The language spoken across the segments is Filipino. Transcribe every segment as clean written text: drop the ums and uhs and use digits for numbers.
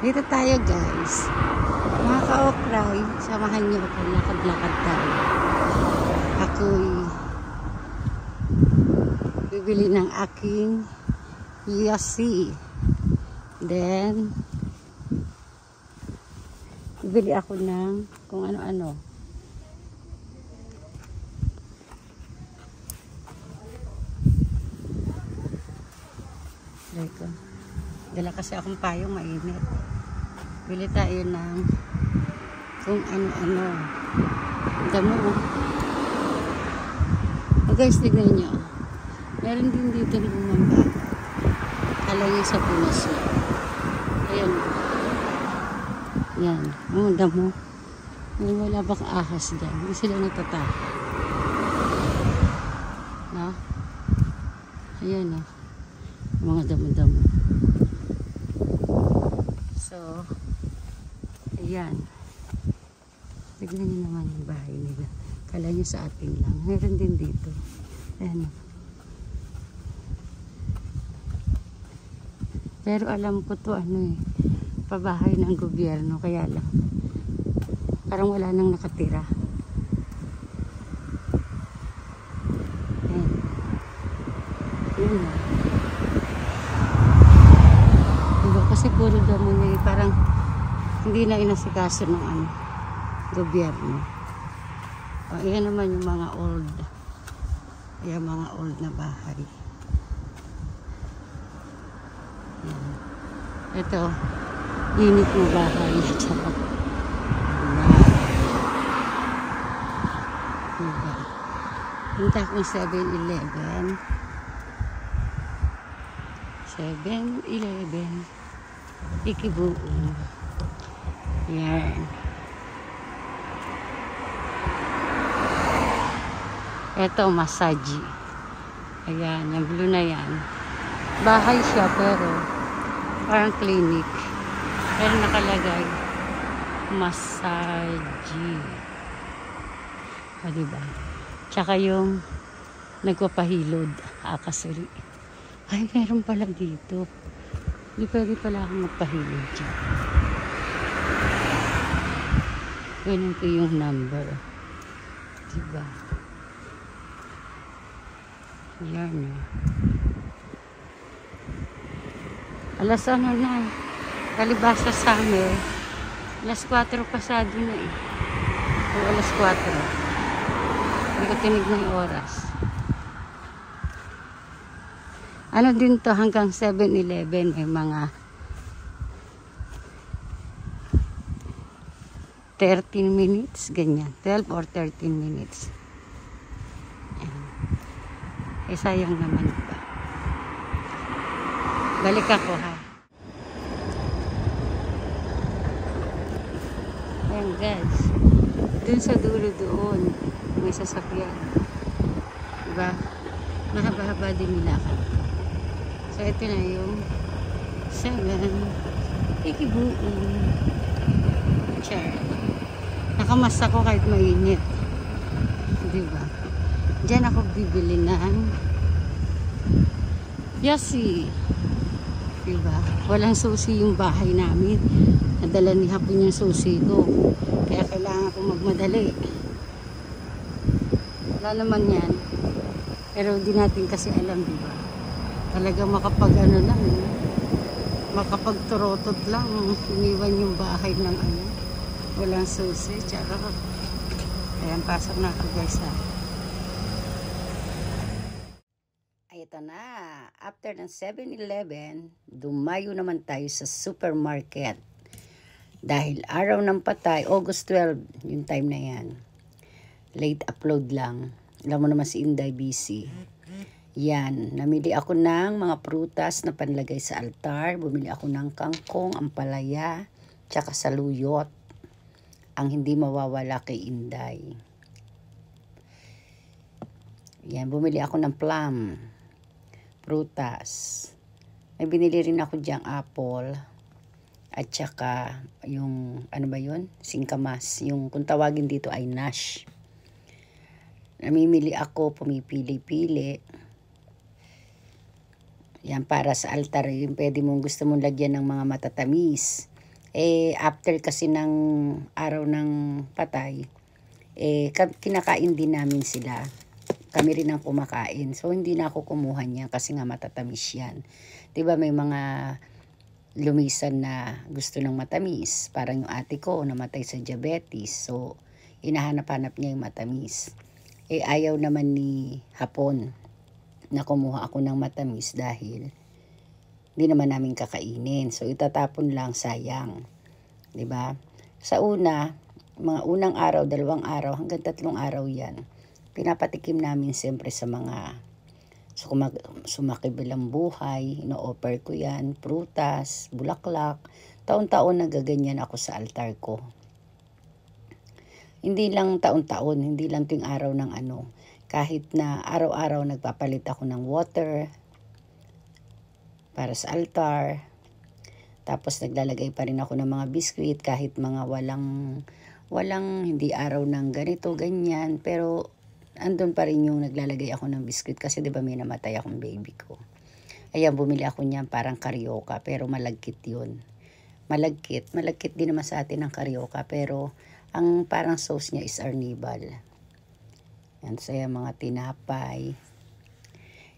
Dito tayo guys. Mga ka-okray, samahan niyo ako. Lakad-lakad tayo. Ako'y bibili ng aking Yossi. Then, bibili ako ng kung ano-ano. Like, dala kasi akong payong mainit. Bili tayo ng kung ano-ano. Damo. O guys, tignan nyo. Meron din dito ng mga kala nyo sa punas na. Ayan. Yan. Ang damo. Wala bang ahas dyan. Hindi sila natatakot. No? Ayan o. Mga damo-damo. So, ayan. Tignan nyo naman yung bahay nila. Kala nyo sa atin lang. Meron din dito. Ayan. Pero alam ko to pabahay ng gobyerno. Kaya lang. Parang wala nang nakatira. Ayan. Ayan. Diba? Kasi puro damo na parang hindi na inasikaso ng gobyerno. O, ayan naman yung mga old. Ayan mga old na bahay. Ayan. Ito, init na bahay. Tsaka. Diba? Punta akong 7-Eleven. 7-Eleven. Ikibuon. Yan. Ito, massage. Ayan, yung blue na yan. Bahay siya, pero parang clinic. Pero nakalagay, massage. O, diba? Tsaka yung nagpapahilod, akasari. Ay, meron pala dito. Hindi pwede pala akong magpahilod dyan. Ganun po yung number. Diba? Yan o. Alas ano na. Kalibasa summer. Alas 4 pasado na eh. O alas 4. Hindi ko tinignan yung oras. Ano din to hanggang 7-Eleven may mga 13 minutes, ganyan. 12 or 13 minutes. Eh, sayang naman ba? Balik ako, ha? Ayan, guys. Dun sa dulo doon, may sasakyan. Diba? Mahaba-haba din nilakad ko. So, ito na yung 7. Ikibuon. Char. Nakamas ako kahit mainit. Diba? Diyan ako bibili ng Yossi. Diba? Walang susi yung bahay namin. Nadala ni Hapon yung susi ko. Kaya kailangan ko magmadali. Wala naman yan. Pero di natin kasi alam, diba? Talaga makapag lang. Makapagturotot lang. Iniwan yung bahay ng walang susi. Charot. Ayan, pasok na ako guys, ha. Ito na, after ng 7-Eleven, dumayo naman tayo sa supermarket. Dahil araw ng patay, August 12, yung time na yan. Late upload lang. Alam mo naman si Inday busy. Yan, namili ako ng mga prutas na panlagay sa altar. Bumili ako ng kangkong, ampalaya, tsaka saluyot. Ang hindi mawawala kay Inday. Yan, bumili ako ng plum. Prutas. May binili rin ako diyang apple. At saka, yung, ano ba yun? Singkamas. Yung, kung tawagin dito ay nash. Namimili ako, pumipili-pili. Yan, para sa altar. Yung pwede mong gusto mong lagyan ng mga matatamis. After kasi ng araw ng patay, kinakain din namin sila. Kami rin ang kumakain. So, hindi na ako kumuha niya kasi nga matatamis yan. Diba may mga lumisan na gusto ng matamis. Parang yung ate ko namatay sa diabetes. So, hinahanap-hanap niya yung matamis. Ayaw naman ni Hapon na kumuha ako ng matamis dahil hindi naman namin kakainin. So, itatapon lang, sayang. 'Di ba? Sa una, mga unang araw, 2 araw, hanggang 3 araw yan. Pinapatikim namin siyempre sa mga sumakibilang buhay. Ino-offer ko yan, prutas, bulaklak. Taon-taon nagaganyan ako sa altar ko. Hindi lang taon-taon, hindi lang tuwing araw ng ano. Kahit na araw-araw nagpapalit ako ng water para sa altar. Tapos naglalagay pa rin ako ng mga biskwit kahit mga walang hindi araw ng ganito, ganyan. Pero andun pa rin yung naglalagay ako ng biskwit kasi 'di ba may namatay akong baby ko. Ayan, bumili ako niyan parang karyoka pero malagkit yun. Malagkit din naman sa atin ang karyoka pero ang parang sauce niya is arnibal. Yan, saya mga tinapay.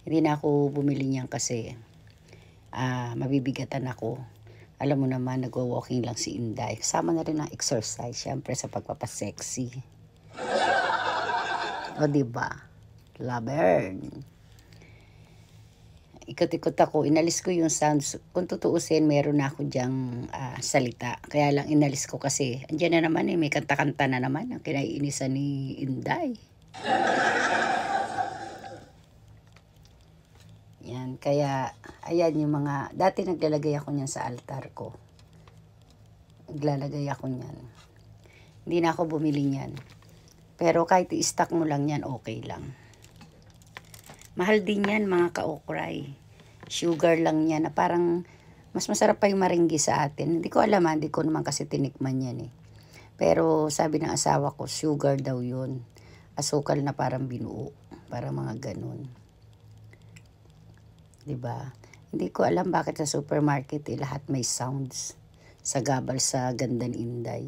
Hindi na ako bumili niyan kasi mabibigatan ako. Alam mo naman, nagwa-walking lang si Inday. Kasama na rin ang exercise, syempre sa pagpapasexy. O diba? Lover. Ikot-ikot ako, inalis ko yung sounds. Kung tutuusin, meron na ako dyang salita. Kaya lang inalis ko kasi, andyan na naman may kanta-kanta na naman ang kinaiinisan ni Inday. Yan, kaya, ayan yung mga, dati naglalagay ako niyan sa altar ko. Naglalagay ako niyan. Hindi na ako bumili niyan. Pero kahit i-stock mo lang yan, okay lang. Mahal din yan mga ka-okray. Sugar lang yan na parang mas masarap pa yung maringgi sa atin. Hindi ko alam, hindi ko naman kasi tinikman yan eh. Pero sabi ng asawa ko, sugar daw yun. Asukal na parang binuo. Parang mga ganun. Diba? Hindi ko alam bakit sa supermarket lahat may sounds. Sagabal sa ganda ni Inday.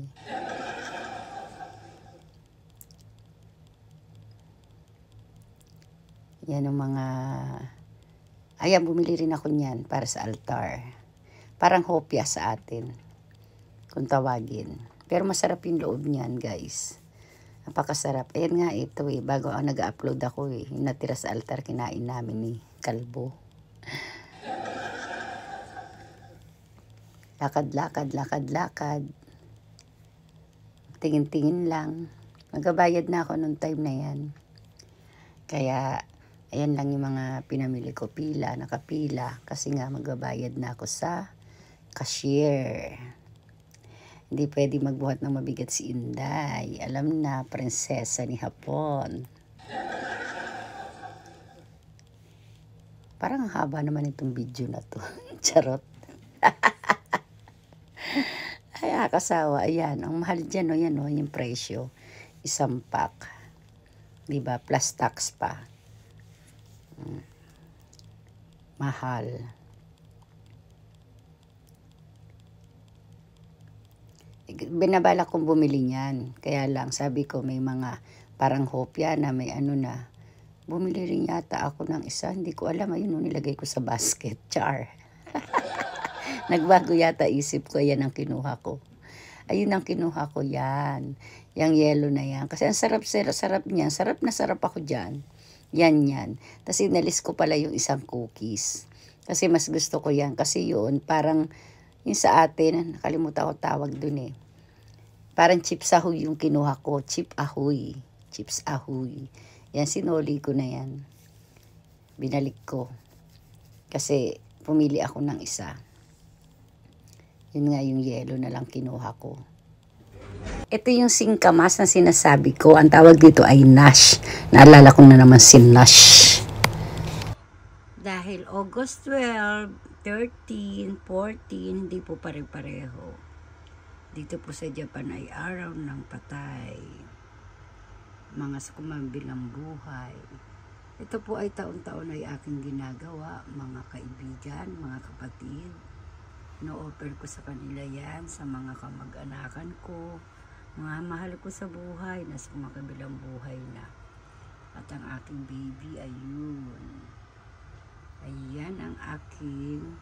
Yan ang mga... Ayan, bumili rin ako niyan para sa altar. Parang hopya sa atin. Kung tawagin. Pero masarap yung loob niyan, guys. Napakasarap. Ayan nga ito bago ang nag-upload ako yung natira sa altar, kinain namin ni Kalbo. Lakad. Tingin-tingin lang. Magabayad na ako nung time na yan. Kaya, ayan lang yung mga pinamili ko. Nakapila. Kasi nga magabayad na ako sa cashier. Hindi pwede magbuhat ng mabigat si Inday. Alam na, prinsesa ni Hapon. Parang haba naman itong video na to. Charot. Ay, kasawa. Ayan, ang mahal dyan, yan, yung presyo. Isang pack. Diba? Plus tax pa. Mahal. Binabala kong bumili niyan. Kaya lang, sabi ko, may mga parang hopya na may ano na. Bumili rin yata ako ng isa. Hindi ko alam. Ayun, nilagay ko sa basket. Char. Nagbago yata isip ko, yan ang kinuha ko. Ayun ang kinuha ko, yan. Yang yellow na yan. Kasi ang sarap niyan. Sarap na sarap ako dyan. Yan. Tapos inalis ko pala yung isang cookies. Kasi mas gusto ko yan. Kasi yun, parang yung sa atin, nakalimutan ko tawag dun Parang chips ahoy yung kinuha ko. Chips ahoy. Yan, sinoli ko na yan. Binalik ko. Kasi pumili ako ng isa. Yun nga yung yellow na lang kinuha ko. Ito yung singkamas na sinasabi ko. Ang tawag dito ay Nash. Naalala ko na naman si Nash. Dahil August 12, 13, 14, hindi po pare-pareho. Dito po sa Japan ay araw ng patay. Mga kumambilang buhay. Ito po ay taon-taon ay aking ginagawa, mga kaibigan, mga kapatid. No-offer ko sa kanila yan, sa mga kamag-anakan ko, mga mahal ko sa buhay, nasa makabilang buhay na. At ang aking baby, ayun. Ayan ang aking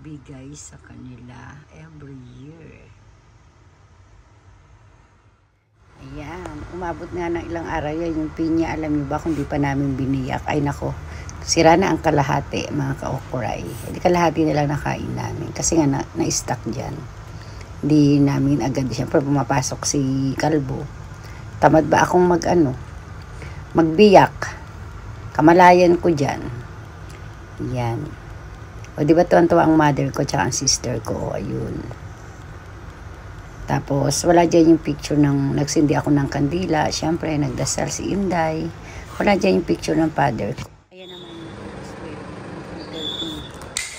bigay sa kanila every year. Ayan, umabot nga ng ilang araw yan yung pinya. Alam niyo ba kung di pa namin biniyak? Ay nako, sira na ang kalahati mga ka-okray. Hindi kalahati na lang nakain namin kasi nga na-stuck dyan. Hindi namin agad, siyempre pumapasok si Kalbo. Tamad ba akong magbiyak? Kamalayan ko dyan. Yan. O di ba tuwan-tuwa ang mother ko tsaka ang sister ko? Ayun. Tapos wala dyan yung picture ng nagsindi ako ng kandila. Siyempre nagdasal si Inday. Wala dyan yung picture ng father ko. Ayan naman yung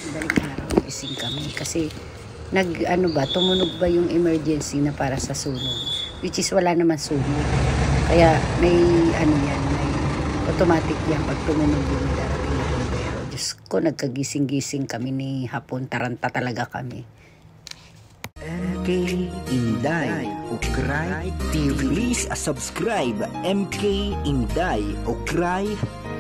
30. Daling araw gising kami kasi tumunog ba yung emergency na para sa sunog, which is wala naman sunog, kaya may may automatic yan pag tumunog yung darating na bumbero. Diyos ko, nagkagising-gising kami ni hapon, taranta talaga kami. MK Inday Ukray TV. Please subscribe MK Inday Ukray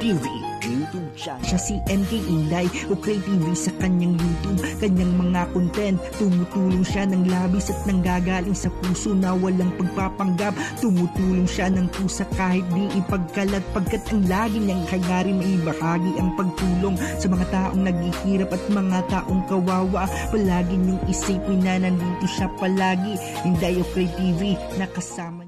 TV YouTube channel. Siya si MK Inday Ukray TV sa kanyang YouTube, kanyang mga content. Tumutulong siya ng labis at nanggagaling sa puso na walang pagpapanggap. Tumutulong siya ng pusa kahit di ipagkalat, pagkat ang lagi niyang hangarin ay bahagi ang pagtulong sa mga taong naghihirap at mga taong kawawa. Palagi niyong isipin na nandito siya palagi. Inday Ukray TV, nakasama